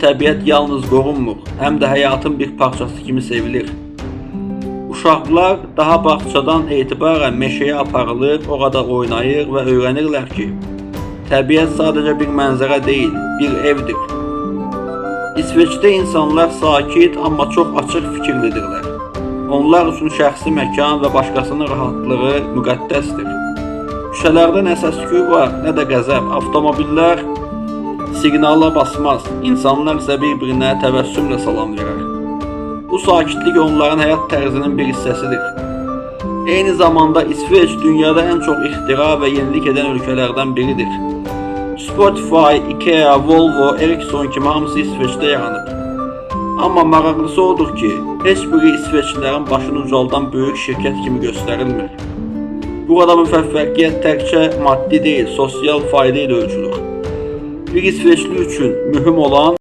Təbiət yalnız qorunmur, həm də həyatın bir parçası kimi sevilir. Uşaqlar daha bağçadan etibarən meşəyə aparılır, orada oynayır və öyrənirlər ki, təbiət sadəcə bir mənzərə deyil, bir evdir. İsveçdə insanlar sakit, amma çox açıq fikirlidirlər. Onlar üçün şəxsi məkan və başqasının rahatlığı müqəddəsdir. Küçələrdə nə səs-küy var, nə də qəzəb. Avtomobillər siqnala basmaz, insanlar isə bir-birinə təbəssümlə salam verər. Bu sakitlik onların həyat tərzinin bir hissəsidir. Eyni zamanda İsveç dünyada ən çox ixtira və yenilik edən ölkələrdən biridir. Spotify, Ikea, Volvo, Ericsson kimi hamısı İsveçdə yaranıb. Amma maraqlısı odur ki, heç biri İsveçlilərin başını ucaldan böyük şirkət kimi göstərilmir. Burada müvəffəqiyyət təkcə maddi deyil, sosial fayda ilə ölçülür. Bir İsveçli üçün mühüm olan